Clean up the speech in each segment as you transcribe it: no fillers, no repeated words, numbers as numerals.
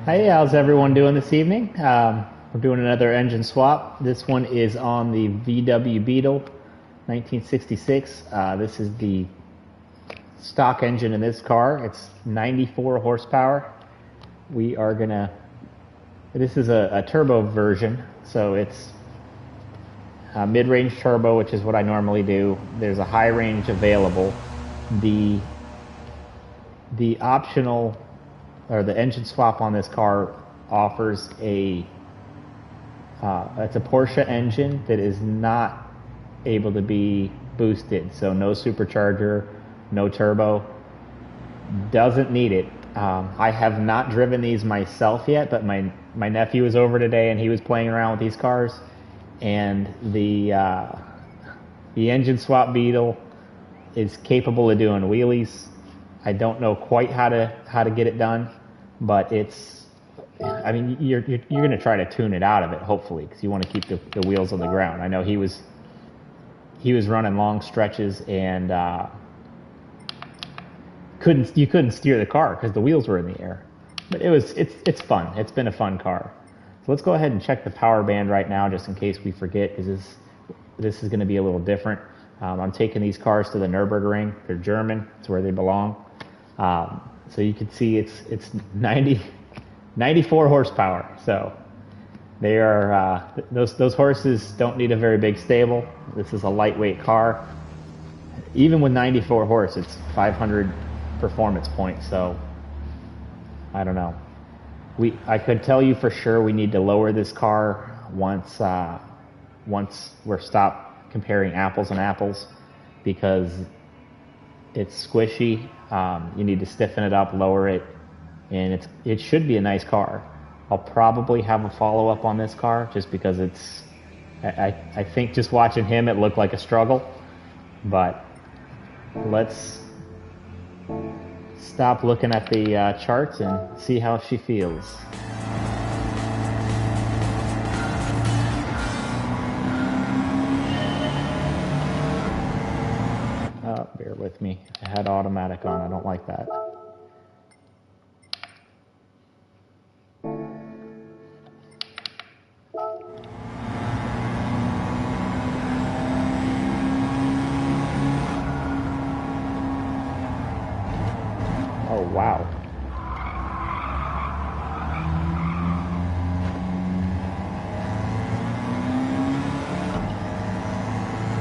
Hey, how's everyone doing this evening? We're doing another engine swap. This one is on the VW Beetle 1966. This is the stock engine in this car. It's 94 horsepower. This is a turbo version, so it's a mid-range turbo, which is what I normally do. There's a high range available. The optional, or the engine swap on this car offers it's a Porsche engine that is not able to be boosted, so no supercharger, no turbo. Doesn't need it. I have not driven these myself yet, but my nephew was over today and he was playing around with these cars, and the engine swap Beetle is capable of doing wheelies. I don't know quite how to get it done, but I mean, you're going to try to tune it out of it, hopefully, because you want to keep the wheels on the ground. I know he was running long stretches and you couldn't steer the car because the wheels were in the air. But it's fun. It's been a fun car. So let's go ahead and check the power band right now, just in case we forget, because this is going to be a little different. I'm taking these cars to the Nürburgring. They're German. It's where they belong. So you can see it's 94 horsepower. So they are those horses don't need a very big stable. This is a lightweight car. Even with 94 horse, it's 500 performance points. So I don't know. I could tell you for sure we need to lower this car once we're stopped comparing apples and apples, because it's squishy. You need to stiffen it up, lower it, and it should be a nice car. I'll probably have a follow-up on this car just because I think just watching him, it looked like a struggle. But let's stop looking at the charts and see how she feels. Bear with me. I had automatic on. I don't like that. Oh, wow.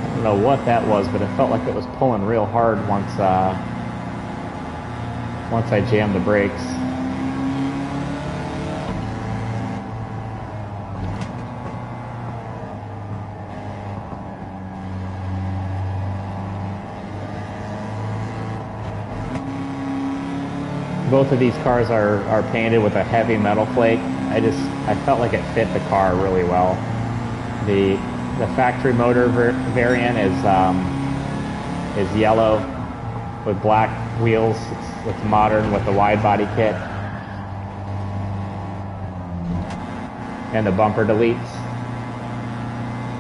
I don't know what that was, but it felt like it was pulling real hard once I jammed the brakes. Both of these cars are painted with a heavy metal flake. I felt like it fit the car really well. The factory motor variant is yellow with black wheels. It's modern with the wide body kit and the bumper deletes.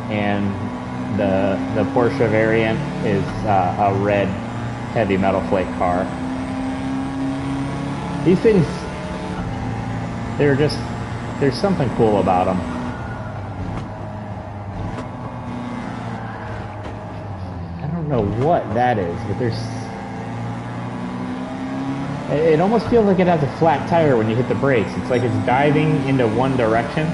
And the Porsche variant is a red heavy metal flake car. These things, there's something cool about them. I don't know what that is, but it almost feels like it has a flat tire when you hit the brakes. It's like it's diving into one direction.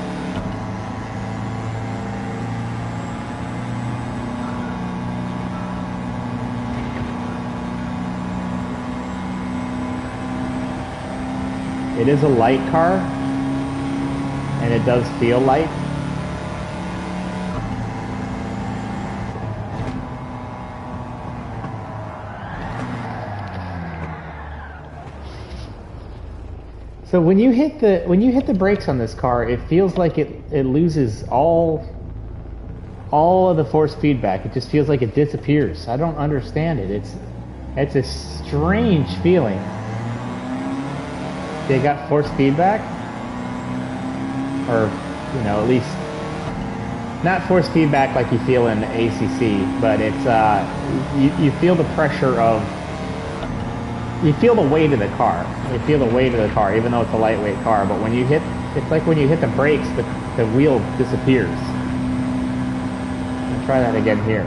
It is a light car, and it does feel light. So when you hit the brakes on this car, it feels like it loses all of the force feedback. It just feels like it disappears. I don't understand it. It's a strange feeling. They got force feedback, or at least not force feedback like you feel in ACC, but it's you feel the pressure of you feel the weight of the car. You feel the weight of the car, even though it's a lightweight car. But when you hit, it's like when you hit the brakes, the wheel disappears. I'll try that again here.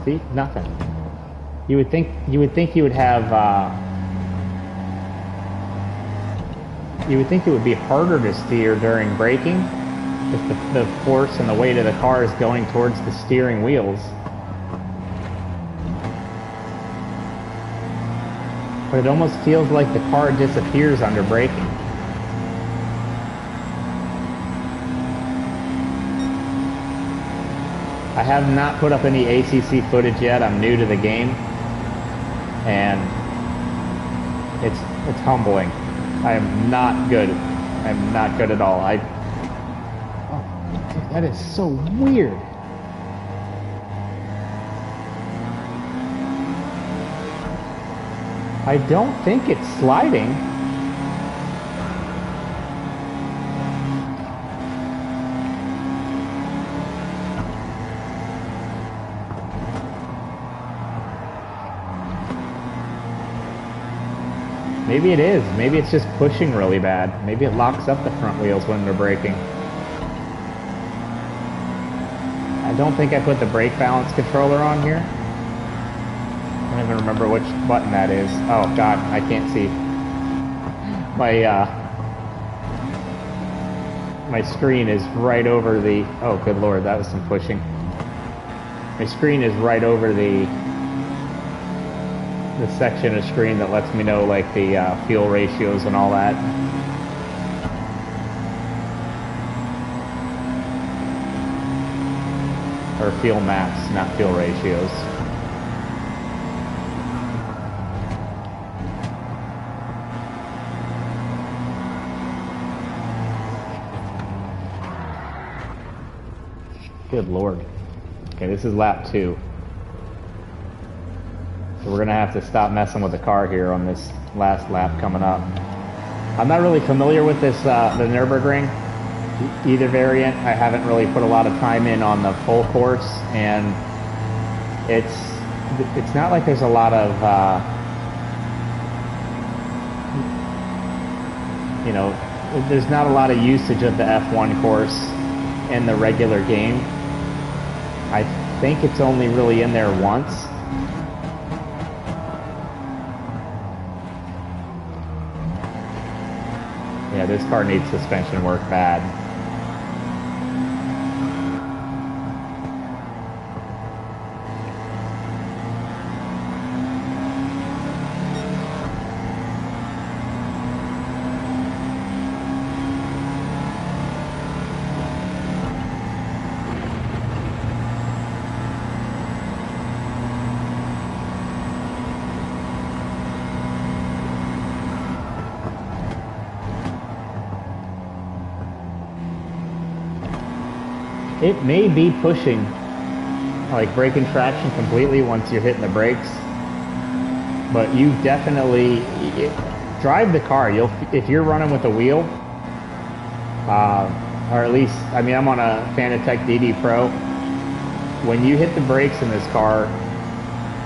See, nothing. You would think you would have. You would think it would be harder to steer during braking if the force and the weight of the car is going towards the steering wheels. But it almost feels like the car disappears under braking. I have not put up any ACC footage yet. I'm new to the game, and it's humbling. I am not good. I am not good at all. Oh, dude, that is so weird. I don't think it's sliding. Maybe it is. Maybe it's just pushing really bad. Maybe it locks up the front wheels when they're braking. I don't think I put the brake balance controller on here. I don't even remember which button that is. Oh god, I can't see. My screen is right over the... Oh good lord, that was some pushing. My screen is right over the section of screen that lets me know like the fuel ratios and all that. Or fuel maps, not fuel ratios. Good lord. Okay, this is lap 2. So we're gonna have to stop messing with the car here on this last lap coming up. I'm not really familiar with this, the Nürburgring, either variant. I haven't really put a lot of time in on the full course, and it's not like there's a lot of, you know, there's not a lot of usage of the F1 course in the regular game. I think it's only really in there once. Yeah, this car needs suspension work bad. It may be pushing, like braking traction completely once you're hitting the brakes, but you definitely drive the car. If you're running with a wheel, or at least, I mean, I'm on a Fanatec DD Pro. When you hit the brakes in this car,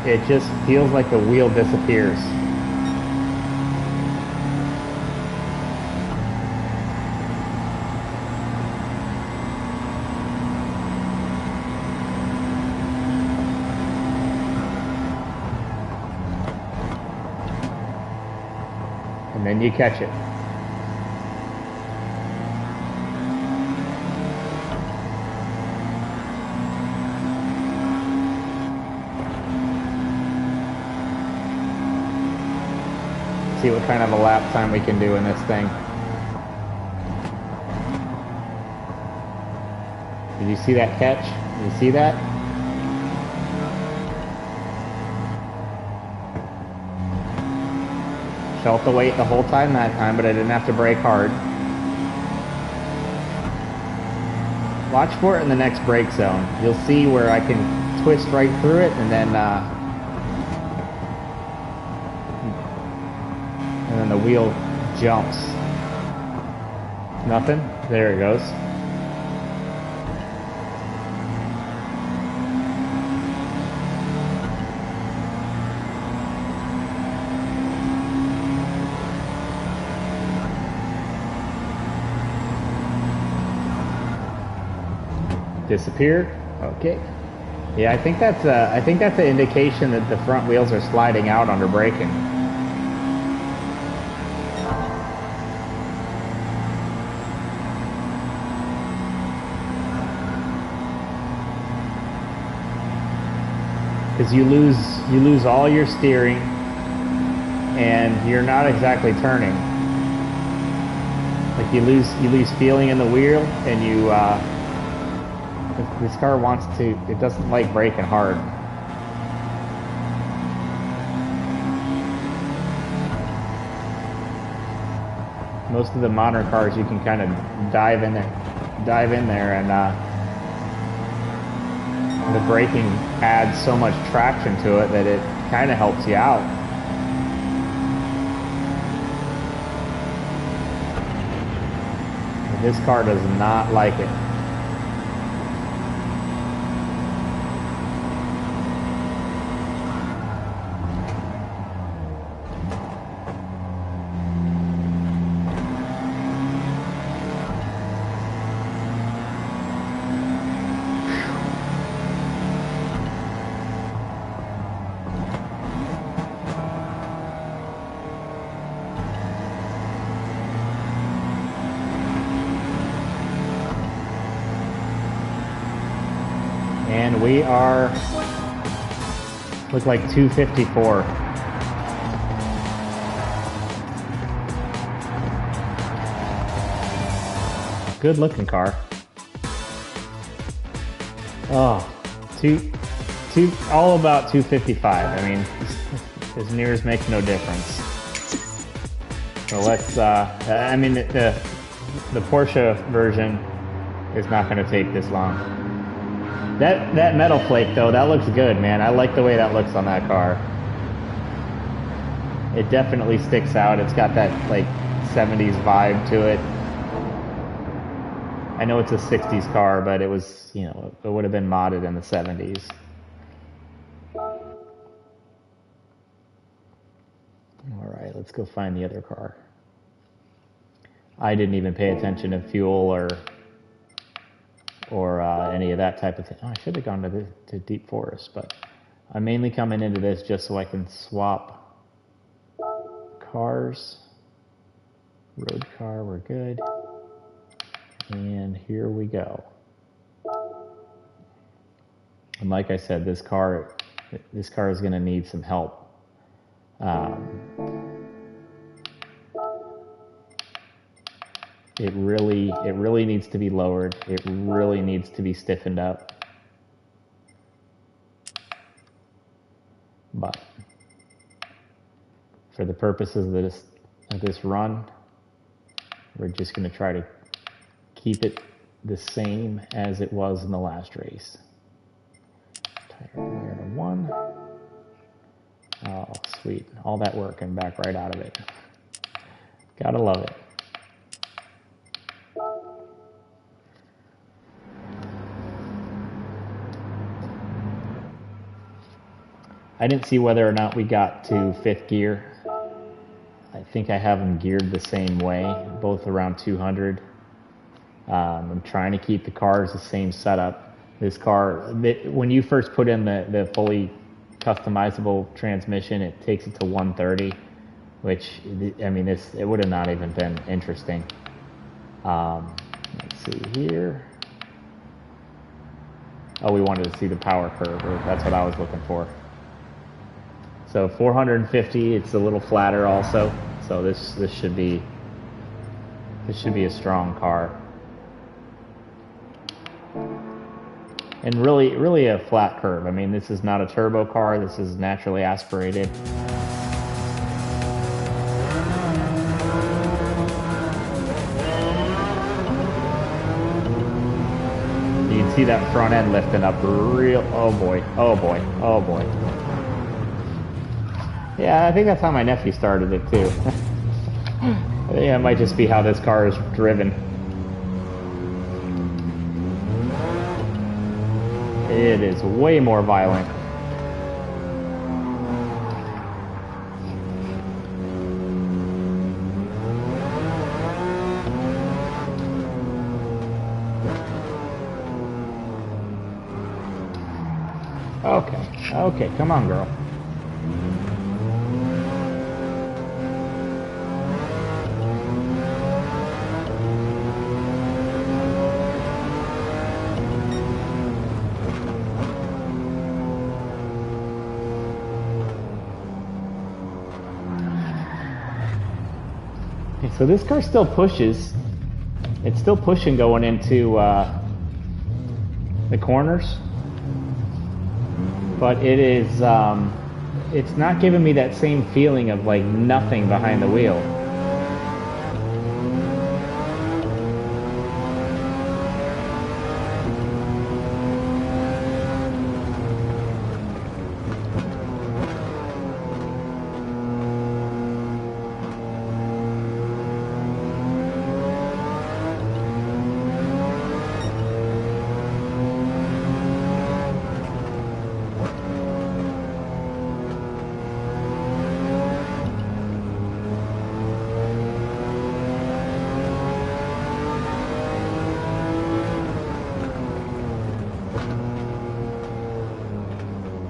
it just feels like the wheel disappears. And then you catch it. See what kind of a lap time we can do in this thing. Did you see that catch? Did you see that? Felt the weight the whole time that time, but I didn't have to brake hard. Watch for it in the next brake zone. You'll see where I can twist right through it, and then the wheel jumps. Nothing? There it goes. Disappeared. Okay. Yeah, I think that's an indication that the front wheels are sliding out under braking. Because you lose all your steering, and you're not exactly turning. Like you lose feeling in the wheel, and this car it doesn't like braking hard. Most of the modern cars, you can kind of dive in there, and the braking adds so much traction to it that it kind of helps you out. This car does not like it. And we are, look like 254. Good looking car. Oh, all about 255. I mean, his mirrors make no difference. So let's, I mean, the Porsche version is not going to take this long. That metal flake though, that looks good, man. I like the way that looks on that car. It definitely sticks out. It's got that like 70s vibe to it. I know it's a 60s car, but it was, you know, it would have been modded in the 70s. All right, let's go find the other car. I didn't even pay attention to fuel or any of that type of thing. Oh, I should have gone to Deep Forest, but I'm mainly coming into this just so I can swap cars. Road car, we're good. And here we go. And like I said, this car is going to need some help. It really needs to be lowered. It really needs to be stiffened up. But for the purposes of this run, we're just going to try to keep it the same as it was in the last race. Tire wear to 1. Oh, sweet. All that work and back right out of it. Gotta love it. I didn't see whether or not we got to 5th gear. I think I have them geared the same way, both around 200. I'm trying to keep the cars the same setup. This car, when you first put in the fully customizable transmission, it takes it to 130, which, I mean, it would have not even been interesting. Let's see here. Oh, we wanted to see the power curve, or that's what I was looking for. So 450, it's a little flatter also. So this should be a strong car. And really a flat curve. I mean, this is not a turbo car. This is naturally aspirated. You can see that front end lifting up real, oh boy, oh boy, oh boy. Yeah, I think that's how my nephew started it too. Yeah, it might just be how this car is driven. It is way more violent. Okay, okay, come on, girl. Okay, so this car still pushes. It's still pushing going into the corners, but it is it's not giving me that same feeling of like nothing behind the wheel.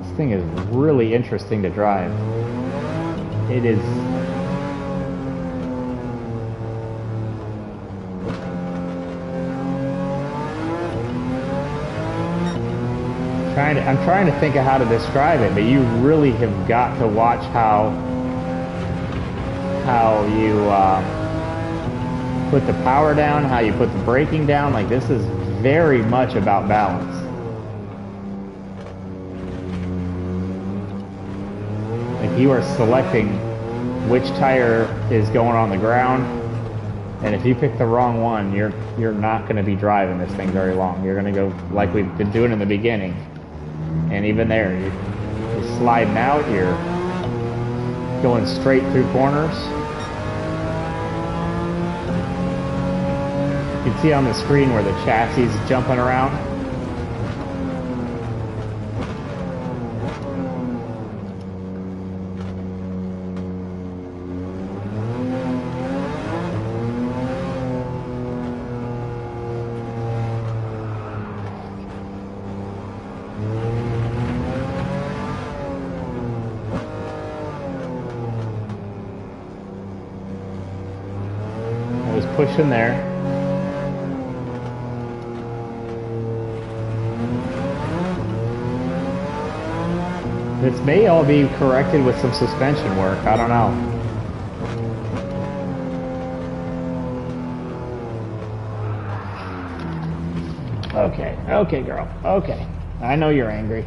This thing is really interesting to drive. It is. I'm trying to think of how to describe it, but you really have got to watch how you put the power down, how you put the braking down. Like, this is very much about balance. Like, you are selecting which tire is going on the ground, and if you pick the wrong one, you're not going to be driving this thing very long. You're going to go like we've been doing in the beginning. And even there, you're sliding out, you're going straight through corners. You can see on the screen where the chassis is jumping around. Pushing there. This may all be corrected with some suspension work. I don't know. Okay, okay, girl. Okay. I know you're angry.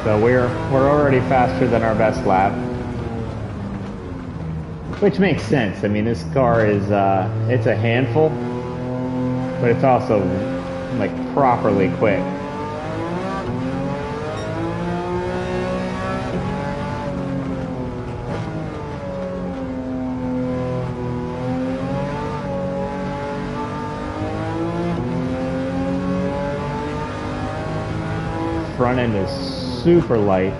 So we're already faster than our best lap, which makes sense. I mean, this car is it's a handful, but it's also like properly quick. Front end is super light.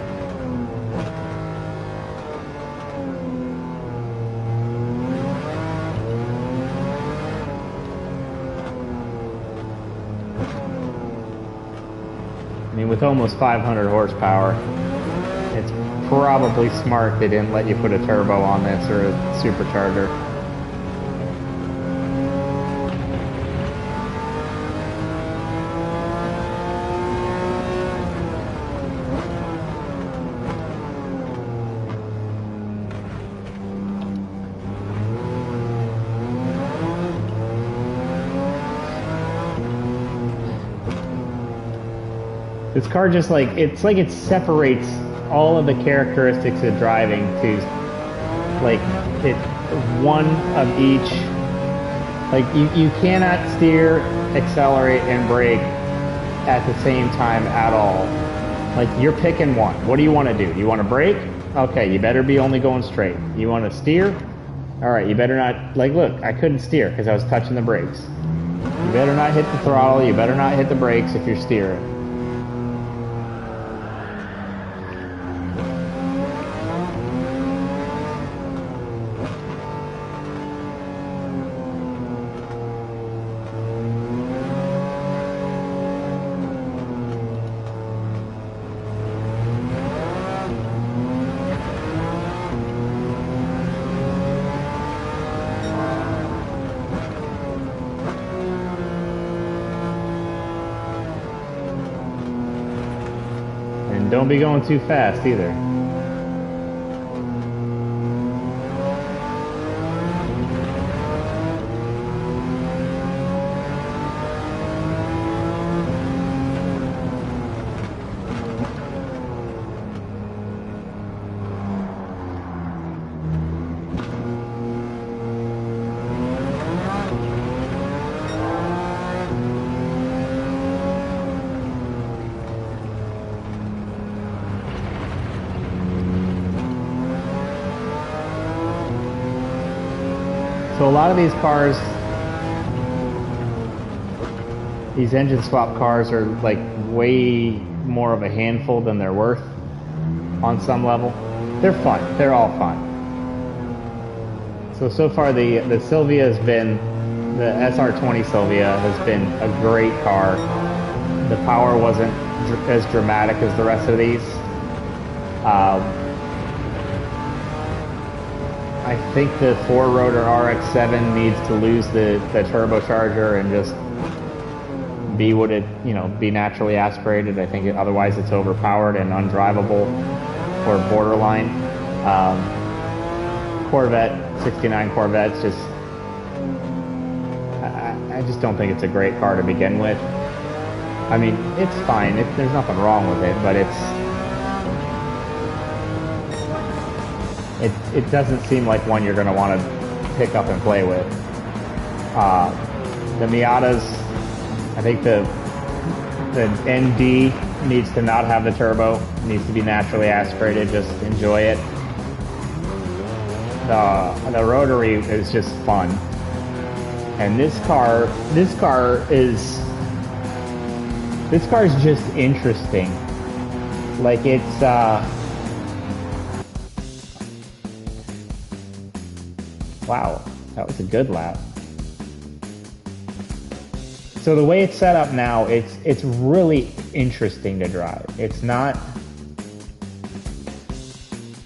I mean, with almost 500 horsepower, it's probably smart they didn't let you put a turbo on this or a supercharger. This car just like it separates all of the characteristics of driving to like it one of each. Like you cannot steer, accelerate, and brake at the same time at all. Like you're picking one. What do you want to do? You want to brake? Okay, you better be only going straight. You want to steer? All right, you better not. Like look, I couldn't steer because I was touching the brakes. You better not hit the throttle. You better not hit the brakes if you're steering. don't be going too fast either. So a lot of these cars, these engine swap cars are like way more of a handful than they're worth on some level. They're fun. They're all fun. So far the Sylvia has been, the SR20 Sylvia has been a great car. The power wasn't as dramatic as the rest of these. I think the 4-rotor RX-7 needs to lose the turbocharger and just be what it, be naturally aspirated. I think otherwise it's overpowered and undrivable or borderline. Corvette, 69 Corvette's just, I just don't think it's a great car to begin with. I mean, it's fine. There's nothing wrong with it, but it doesn't seem like one you're going to want to pick up and play with. The Miatas, I think the ND needs to not have the turbo. It needs to be naturally aspirated. Just enjoy it. The rotary is just fun. And this car is just interesting. Like it's wow, that was a good lap. So the way it's set up now, it's really interesting to drive. It's not,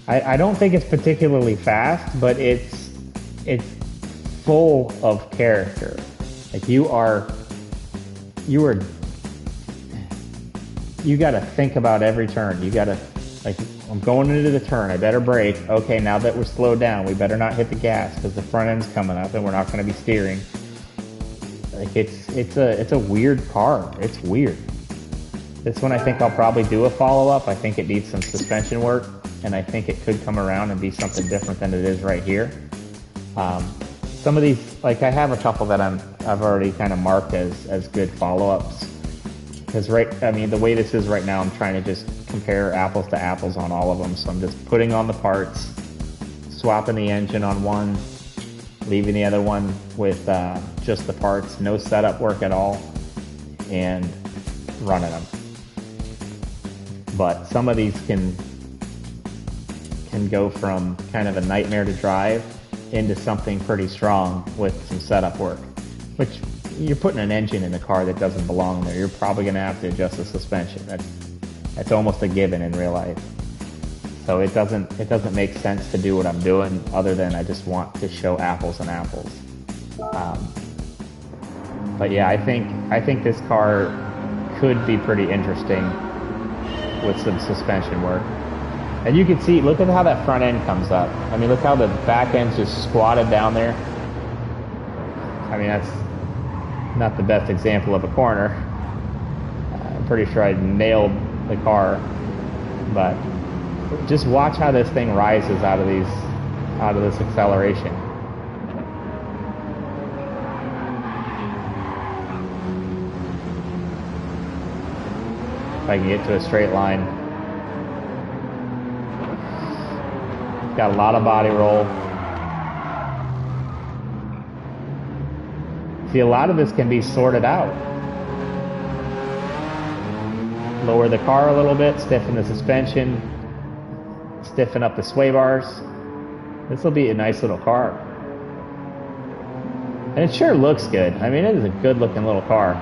I don't think it's particularly fast, but it's full of character. Like you gotta think about every turn. You gotta, like, I'm going into the turn, I better brake. Okay, now that we're slowed down, we better not hit the gas because the front end's coming up and we're not gonna be steering. Like it's a weird car. It's weird. This one I think I'll probably do a follow-up. I think it needs some suspension work, and I think it could come around and be something different than it is right here. Some of these, like I have a couple that I've already kind of marked as good follow-ups. Because the way this is right now, I'm trying to just compare apples to apples on all of them. So I'm just putting on the parts, swapping the engine on one, leaving the other one with just the parts, no setup work at all, and running them. But some of these can go from kind of a nightmare to drive into something pretty strong with some setup work, which you're putting an engine in a car that doesn't belong there. You're probably going to have to adjust the suspension. That's almost a given in real life. So it doesn't make sense to do what I'm doing, other than I just want to show apples and apples. But yeah, I think this car could be pretty interesting with some suspension work. And you can see, look at how that front end comes up. I mean, look how the back end's just squatted down there. I mean, that's not the best example of a corner. I'm pretty sure I nailed the car, but just watch how this thing rises out of this acceleration. If I can get to a straight line. Got a lot of body roll. See, a lot of this can be sorted out. Lower the car a little bit, stiffen the suspension, stiffen up the sway bars. This will be a nice little car. And it sure looks good. I mean, it is a good looking little car.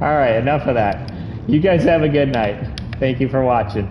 All right, enough of that. You guys have a good night. Thank you for watching.